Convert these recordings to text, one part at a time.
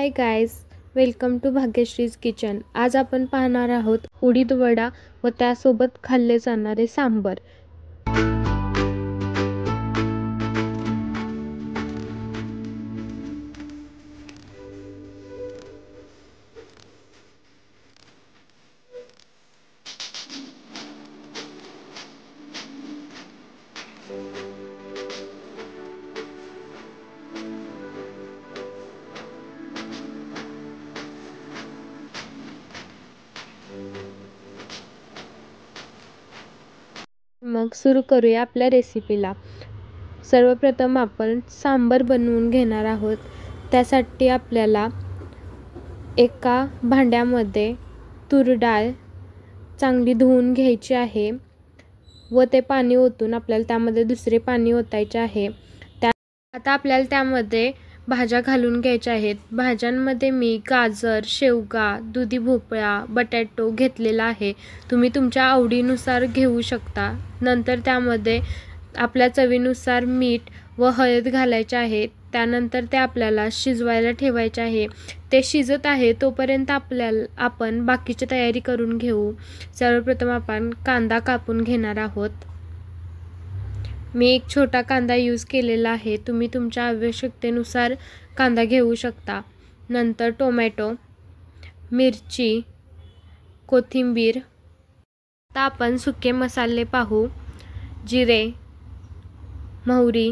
High guys, welcome to Bhagyashree's kitchen. आज आपण पाहणार आहोत उडीद वडा व त्यासोबत खाल्ले जाणारे सांबर। मग सुरू करूया आपल्या रेसिपीला। सर्वप्रथम आपण सांबर बनवून घेणार आहोत। त्यासाठी आपल्याला एका भांड्यामध्ये तूर डाळ चांगली धुवून घ्यायची आहे व ते पाणी ओतून आपल्याला त्यामध्ये दुसरे पाणी ओतायचे आहे। आता आपल्याला त्यामध्ये भाज्या घालून घ्यायच्या आहेत। भाज्यांमध्ये मी गाजर, शेवगा, दुधी भोपळा, बटाटो घेतलेला आहे। तुम्ही तुमच्या आवडीनुसार घेऊ शकता। नंतर त्यामध्ये आपल्या चवीनुसार मीठ व हळद घालायचे आहे। त्यानंतर ते आपल्याला शिजवायला ठेवायचे आहे। ते शिजत आहे तोपर्यंत आपण बाकीची तयारी करून घेऊ। सर्वप्रथम आपण कांदा कापून घेणार आहोत। मी एक छोटा कांदा यूज केलेला आहे। तुम्ही तुमच्या आवश्यकतेनुसार कांदा घेऊ शकता। नंतर टोमॅटो, मिरची, कोथिंबीर। आता आपण सुके मसाले पाहू। जिरे, मोहरी,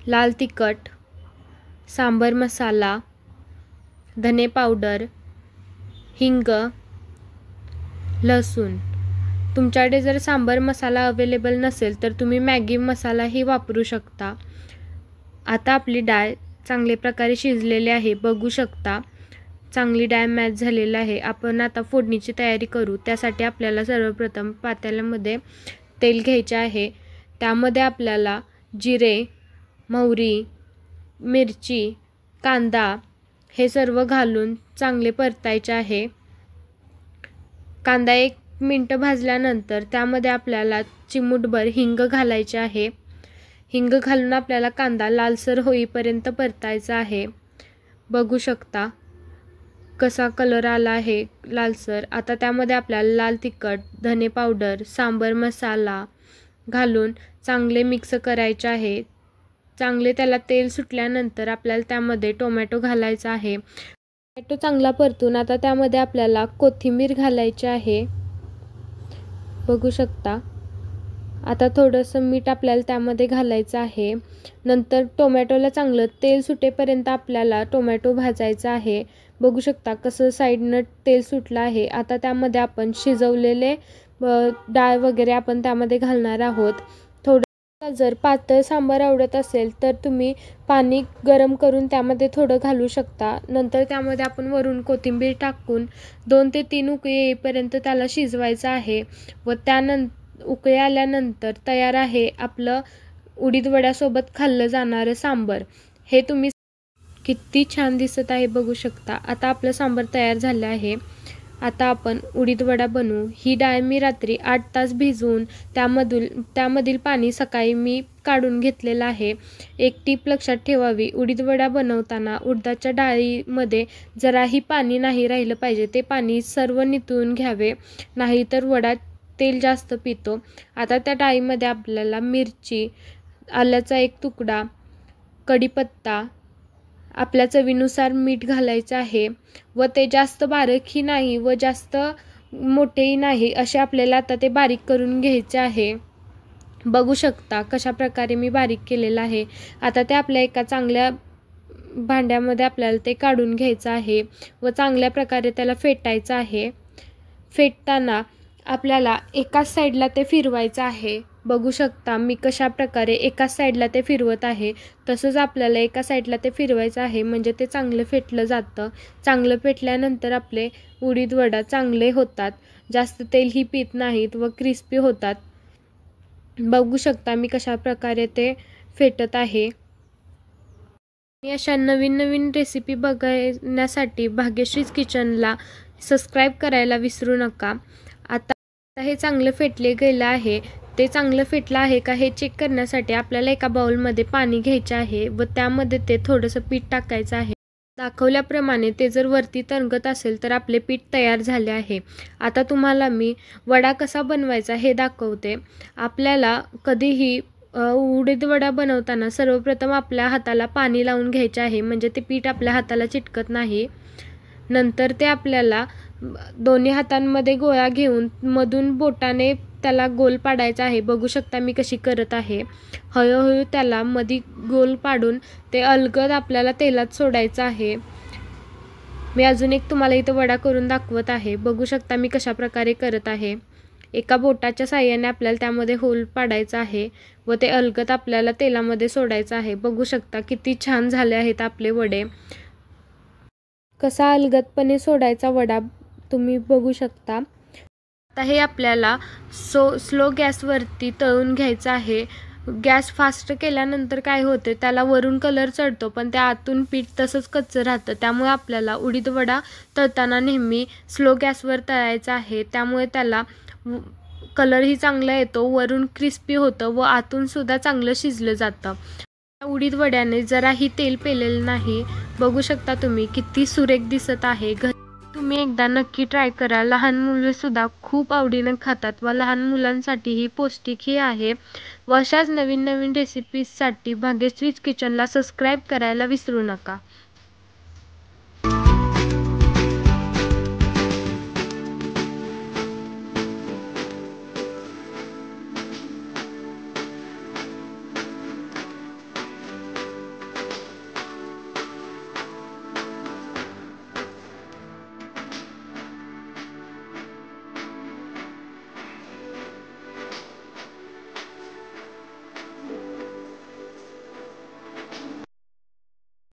लाल तिखट, सांबर मसाला, धने पावडर, हिंग, लसूण। तुमच्याकडे जर सांबर मसाला अवेलेबल नसेल तर तुम्ही मॅगी मसालाही वापरू शकता। आता आपली डाळ चांगल्या प्रकारे शिजलेली आहे, बघू शकता। चांगली डाळ मॅच झालेली आहे। आपण आता फोडणीची तयारी करू। त्यासाठी आपल्याला सर्वप्रथम पातेल्यामध्ये तेल घ्यायचे आहे। त्यामध्ये आपल्याला जिरे, मोहरी, मिरची, कांदा हे सर्व घालून चांगले परतायचे आहे। कांदा 1 मिनिट भाजल्यानंतर त्यामध्ये आपल्याला चिमूटभर हिंग घालायचे आहे। हिंग घालून आपल्याला कांदा लालसर होईपर्यंत परतायचा आहे। बघू शकता कसा कलर आला आहे लालसर। आता त्यामध्ये आपल्याला लाल तिखट, धने पावडर, सांबर मसाला घालून चांगले मिक्स करायचे आहे। चांगले त्याला तेल सुटल्यानंतर आपल्याला त्यामध्ये टोमॅटो घालायचा आहे। टोमॅटो चांगला परतून आता त्यामध्ये आपल्याला कोथिंबीर घालायची आहे, बघू शकता। आता थोडंसं मीठ आपल्याला त्यामध्ये घालायचं आहे। नंतर टोमॅटोला चांगलं तेल सुटेपर्यंत आपल्याला टोमॅटो भाजायचा आहे। बघू शकता कसं साईडनं तेल सुटलं आहे। आता त्यामध्ये आपण शिजवलेले डाळ वगैरे आपण त्यामध्ये घालणार आहोत। थोडं जर पातळ सांबार आवडत असेल तर तुम्ही पाणी गरम करून त्यामध्ये थोडं घालू शकता। नंतर त्यामध्ये आपण वरून कोथिंबीर टाकून 2 ते 3 उकळी येईपर्यंत त्याला शिजवायचं आहे व त्यानंतर उकळी आल्यानंतर तयार आहे आपलं उडीद वड्यासोबत खाल्लं जाणारं सांबर। हे तुम्ही किती छान दिसत आहे, बघू शकता। आता आपलं सांबर तयार झालं आहे। आता आपण उडीद वडा बनवू। ही डाळ मी रात्री 8 तास भिजवून त्यामधील पाणी सकाळी मी काढून घेतलेलं आहे। एक टीप लक्षात ठेवावी, उडीद वडा बनवताना उडदाच्या डाळीमध्ये जराही पाणी नाही राहिलं पाहिजे। ते पाणी सर्व निथळून घ्यावे, नाहीतर वडा तेल जास्त पितो। आता त्या डाळीमध्ये आपल्याला मिरची, आल्याचा 1 तुकडा, कढीपत्ता, आपल्या चवीनुसार मीठ घालायचं आहे व ते जास्त बारीकही नाही व जास्त मोठेही नाही असे आपल्याला आता ते बारीक करून घ्यायचे आहे। बघू शकता कशा प्रकारे मी बारीक केलेलं आहे। आता ते आपल्या एका चांगल्या भांड्यामध्ये आपल्याला ते काढून घ्यायचं आहे व चांगल्या प्रकारे त्याला फेटायचं आहे। फेटताना आपल्याला एकाच साईडला ते फिरवायचं आहे। बघू शकता मी कशा प्रकारे एकाच साईडला ते फिरवत आहे। तसंच आपल्याला एका साईडला ते फिरवायचं आहे, म्हणजे ते चांगलं फेटलं जातं। चांगलं फेटल्यानंतर आपले उडीद वडा चांगले होतात, जास्त तेलही पित नाहीत व क्रिस्पी होतात। बघू शकता मी कशा प्रकारे ते फेटत आहे। अशा नवीन रेसिपी बघण्यासाठी भाग्यश्रीज किचनला सबस्क्राईब करायला विसरू नका। आता हे चांगलं फेटले गेलं आहे। ते चांगलं फेटलं आहे का हे चेक करण्यासाठी आपल्याला एका बाउलमध्ये पाणी घ्यायचे आहे व त्यामध्ये ते थोडंसं पीठ टाकायचं आहे. दाखवल्याप्रमाणे ते जर वरती तरंगत असेल तर आपले पीठ तयार झाले आहे. आता तुम्हाला मी वडा कसा बनवायचा हे दाखवते. आपल्याला कधीही उडीद वडा बनवताना सर्वप्रथम आपल्या हाताला पाणी लावून घ्यायचे आहे, म्हणजे ते पीठ आपल्या हाताला चिटकत नाही. नंतर ते आपल्याला दोन्ही हातांमध्ये गोळा घेऊन मधून बोटाने त्याला गोल पाडायचा आहे. बघू शकता मी कशी करत आहे. हळूहळू त्याला मध्ये गोल पाडून ते अलगद आपल्याला तेलात सोडायचं आहे. मी अजून एक तुम्हाला इथं वडा करून दाखवत आहे. बघू शकता मी कशा प्रकारे करत आहे. एका बोटाच्या साहाय्याने आपल्याला त्यामध्ये होल पाडायचा आहे व ते अलगद आपल्याला तेलामध्ये सोडायचं आहे. बघू शकता किती छान झाले आहेत आपले वडे. कसा अलगदपणे सोडायचा वडा तुम्ही बघू शकता. आता हे आपल्याला स्लो गॅसवरती तळून घ्यायचं आहे. गॅस फास्ट केल्यानंतर काय होते, त्याला वरून कलर चढतो पण त्या आतून पीठ तसंच कच्चं राहतं. त्यामुळे आपल्याला उडीद वडा तळताना नेहमी स्लो गॅसवर तळायचा आहे. त्यामुळे त्याला कलरही चांगला येतो, वरून क्रिस्पी होतं व आतून सुद्धा चांगलं शिजलं जातं. उडीद वड्याने जराही तेल पेलेलं नाही. बघू शकता तुम्ही किती सुरेख दिसत आहे. तुम्ही एकदा नक्की ट्राय करा. लहान मुले सुद्धा खूप आवडीने खातात व लहान मुलांसाठीही पौष्टिकही आहे. व अशाच नवीन नवीन रेसिपीजसाठी भाग्यश्रीज किचनला सबस्क्राईब करायला विसरू नका.